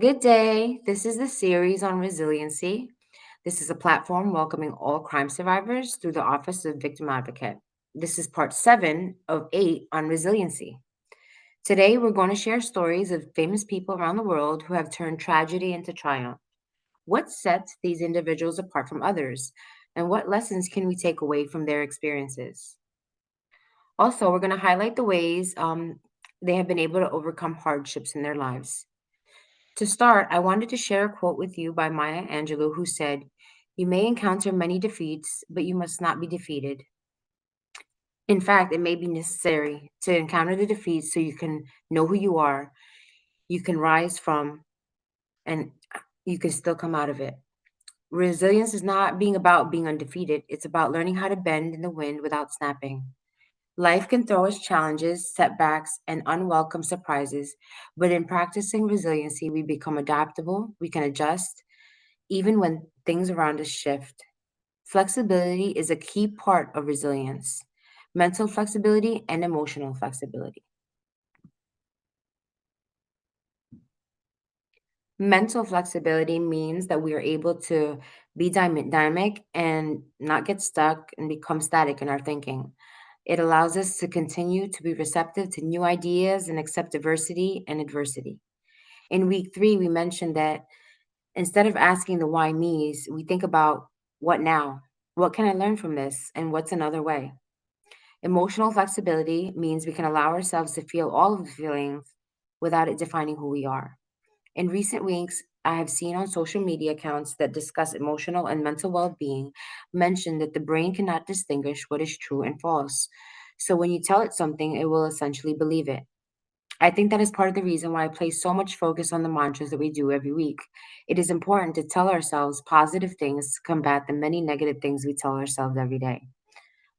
Good day. This is the series on resiliency. This is a platform welcoming all crime survivors through the Office of Victim Advocate. This is part 7 of 8 on resiliency. Today, we're going to share stories of famous people around the world who have turned tragedy into triumph. What sets these individuals apart from others? And what lessons can we take away from their experiences? Also, we're going to highlight the ways they have been able to overcome hardships in their lives. To start, I wanted to share a quote with you by Maya Angelou, who said, "You may encounter many defeats, but you must not be defeated. In fact, it may be necessary to encounter the defeats so you can know who you are, you can rise from, and you can still come out of it." Resilience is not being about being undefeated, it's about learning how to bend in the wind without snapping. Life can throw us challenges, setbacks, and unwelcome surprises, but in practicing resiliency, we become adaptable, we can adjust, even when things around us shift. Flexibility is a key part of resilience, mental flexibility and emotional flexibility. Mental flexibility means that we are able to be dynamic and not get stuck and become static in our thinking. It allows us to continue to be receptive to new ideas and accept diversity and adversity. In week 3, we mentioned that instead of asking the why me's, we think about what now? What can I learn from this? And what's another way? Emotional flexibility means we can allow ourselves to feel all of the feelings without it defining who we are. In recent weeks, I have seen on social media accounts that discuss emotional and mental well being mention that the brain cannot distinguish what is true and false. So when you tell it something, it will essentially believe it. I think that is part of the reason why I place so much focus on the mantras that we do every week. It is important to tell ourselves positive things to combat the many negative things we tell ourselves every day.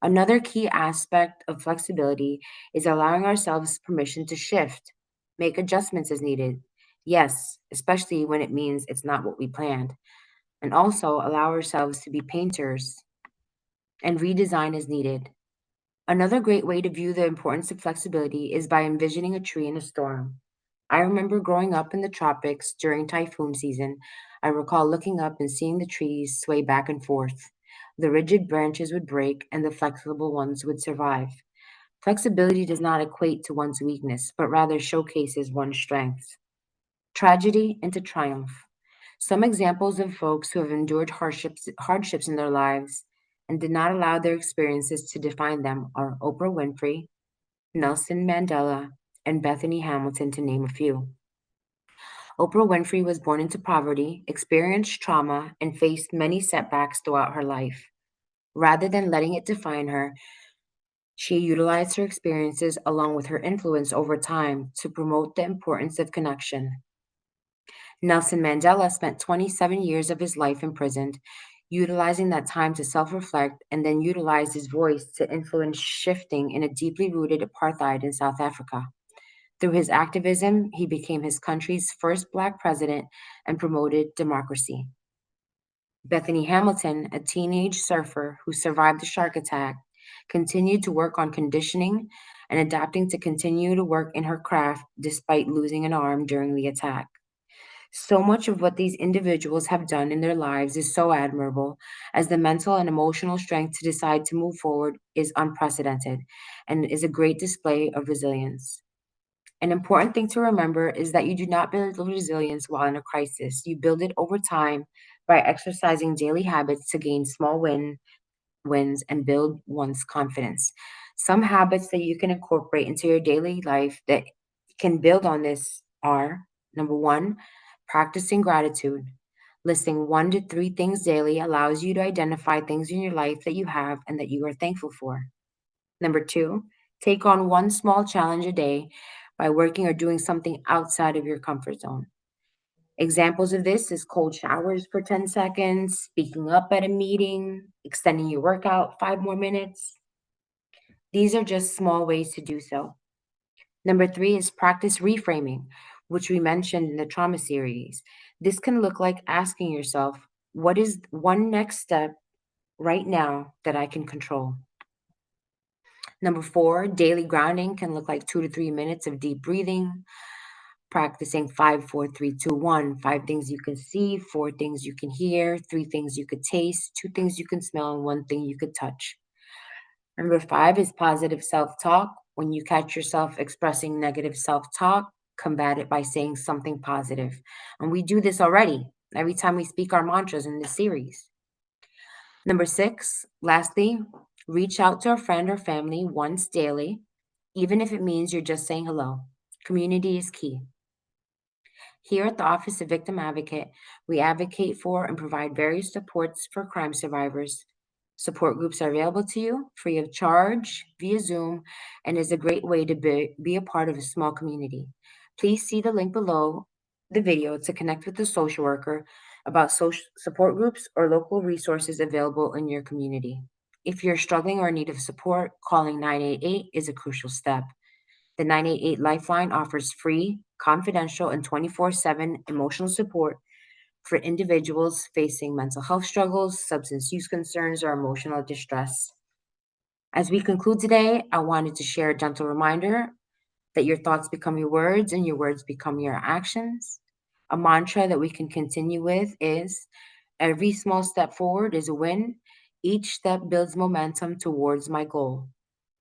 Another key aspect of flexibility is allowing ourselves permission to shift, make adjustments as needed. Yes, especially when it means it's not what we planned. And also allow ourselves to be painters and redesign as needed. Another great way to view the importance of flexibility is by envisioning a tree in a storm. I remember growing up in the tropics during typhoon season. I recall looking up and seeing the trees sway back and forth. The rigid branches would break and the flexible ones would survive. Flexibility does not equate to one's weakness, but rather showcases one's strengths. Tragedy into triumph. Some examples of folks who have endured hardships in their lives and did not allow their experiences to define them are Oprah Winfrey, Nelson Mandela, and Bethany Hamilton, to name a few. Oprah Winfrey was born into poverty, experienced trauma, and faced many setbacks throughout her life. Rather than letting it define her, she utilized her experiences along with her influence over time to promote the importance of connection. Nelson Mandela spent 27 years of his life imprisoned, utilizing that time to self reflect and then utilized his voice to influence shifting in a deeply rooted apartheid in South Africa. Through his activism, he became his country's first Black president and promoted democracy. Bethany Hamilton, a teenage surfer who survived the shark attack, continued to work on conditioning and adapting to continue to work in her craft despite losing an arm during the attack. So much of what these individuals have done in their lives is so admirable, as the mental and emotional strength to decide to move forward is unprecedented and is a great display of resilience. An important thing to remember is that you do not build resilience while in a crisis. You build it over time by exercising daily habits to gain wins and build one's confidence. Some habits that you can incorporate into your daily life that can build on this are: number one, practicing gratitude. Listing 1 to 3 things daily allows you to identify things in your life that you have and that you are thankful for. Number two, take on one small challenge a day by working or doing something outside of your comfort zone. Examples of this is cold showers for 10 seconds, speaking up at a meeting, extending your workout 5 more minutes. These are just small ways to do so. Number three is practice reframing, which we mentioned in the trauma series. This can look like asking yourself, what is one next step right now that I can control? Number four, daily grounding can look like 2 to 3 minutes of deep breathing, practicing 5, 4, 3, 2, 1. 5 things you can see, 4 things you can hear, 3 things you could taste, 2 things you can smell, and 1 thing you could touch. Number 5 is positive self talk. When you catch yourself expressing negative self talk, combat it by saying something positive. And we do this already every time we speak our mantras in this series. Number 6, lastly, reach out to a friend or family once daily, even if it means you're just saying hello. Community is key. Here at the Office of Victim Advocate, we advocate for and provide various supports for crime survivors. Support groups are available to you free of charge via Zoom and is a great way to be a part of a small community. Please see the link below the video to connect with a social worker about social support groups or local resources available in your community. If you're struggling or in need of support, calling 988 is a crucial step. The 988 Lifeline offers free, confidential, and 24/7 emotional support for individuals facing mental health struggles, substance use concerns, or emotional distress. As we conclude today, I wanted to share a gentle reminder that your thoughts become your words and your words become your actions. A mantra that we can continue with is every small step forward is a win. Each step builds momentum towards my goal.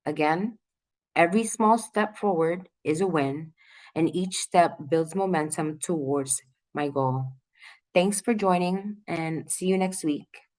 Again, every small step forward is a win, and each step builds momentum towards my goal. Thanks for joining, and see you next week.